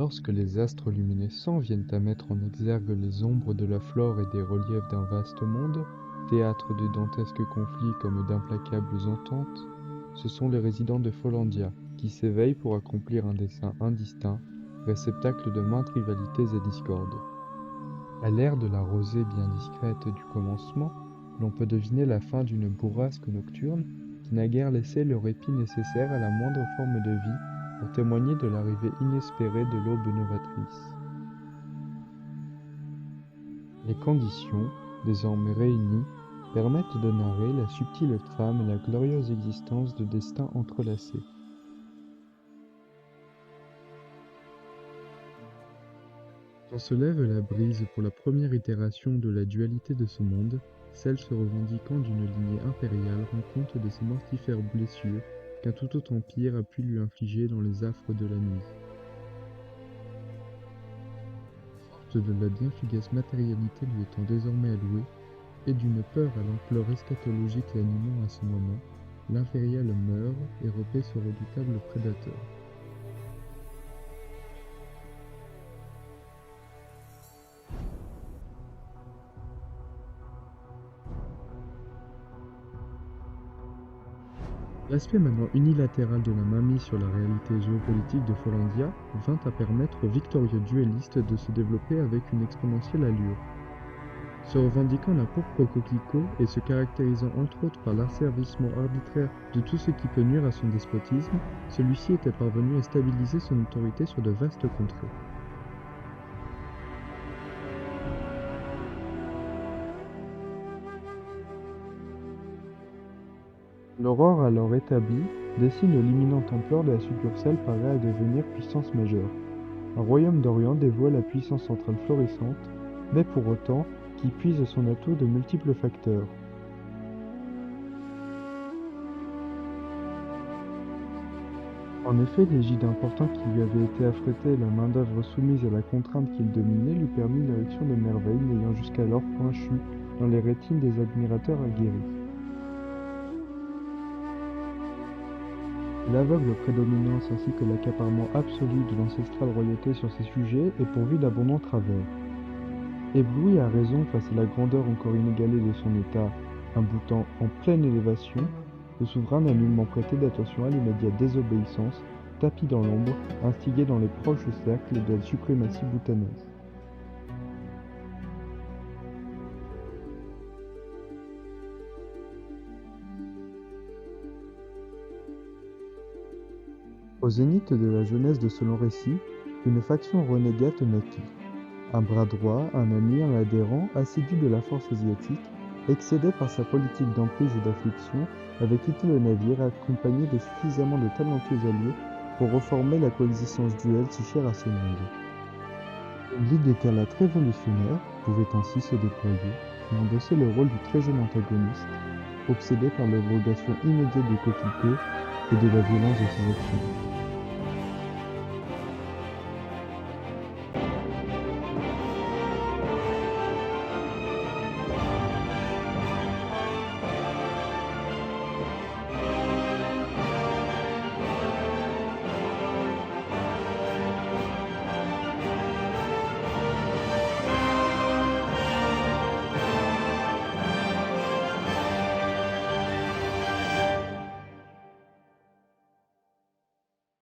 Lorsque les astres luminescents viennent à mettre en exergue les ombres de la flore et des reliefs d'un vaste monde, théâtre de dantesques conflits comme d'implacables ententes, ce sont les résidents de Folandia qui s'éveillent pour accomplir un dessein indistinct, réceptacle de maintes rivalités et discordes. À l'ère de la rosée bien discrète du commencement, l'on peut deviner la fin d'une bourrasque nocturne qui n'a guère laissé le répit nécessaire à la moindre forme de vie pour témoigner de l'arrivée inespérée de l'aube novatrice. Les conditions, désormais réunies, permettent de narrer la subtile trame et la glorieuse existence de destins entrelacés. Quand se lève la brise pour la première itération de la dualité de ce monde, celle se revendiquant d'une lignée impériale rend compte de ces mortifères blessures qu'un tout autre empire a pu lui infliger dans les affres de la nuit. Forte de la bien fugace matérialité lui étant désormais allouée, et d'une peur à l'ampleur eschatologique l'animant à ce moment, l'impériale meurt et repaît ce redoutable prédateur. L'aspect maintenant unilatéral de la mainmise sur la réalité géopolitique de Folandia vint à permettre aux victorieux duellistes de se développer avec une exponentielle allure. Se revendiquant d'un pourpre coquelicot et se caractérisant entre autres par l'asservissement arbitraire de tout ce qui peut nuire à son despotisme, celui-ci était parvenu à stabiliser son autorité sur de vastes contrées. L'aurore alors établie dessine l'imminente ampleur de la succursale paraît à devenir puissance majeure. Un royaume d'Orient dévoile la puissance centrale florissante, mais pour autant qui puise son atout de multiples facteurs. En effet, l'égide important qui lui avait été affrété et la main-d'œuvre soumise à la contrainte qu'il dominait lui permit l'érection de merveilles n'ayant jusqu'alors point chu dans les rétines des admirateurs aguerris. L'aveugle prédominance ainsi que l'accaparement absolu de l'ancestrale royauté sur ses sujets est pourvu d'abondants travers. Ébloui à raison face à la grandeur encore inégalée de son état, un bhoutan en pleine élévation, le souverain n'a nullement prêté d'attention à l'immédiate désobéissance, tapi dans l'ombre, instigée dans les proches cercles de la suprématie bhoutanaise. Au zénith de la jeunesse de ce long récit, une faction renégate naquit. Un bras droit, un ami, un adhérent, assidu de la force asiatique, excédé par sa politique d'emprise et d'affliction, avait quitté le navire accompagné de suffisamment de talentueux alliés pour reformer la coexistence duelle si chère à ce monde. L'idée d'éclat révolutionnaire pouvait ainsi se déployer et endosser le rôle du très jeune antagoniste, obsédé par l'abrogation immédiate du coquelicot et de la violence de ses actions.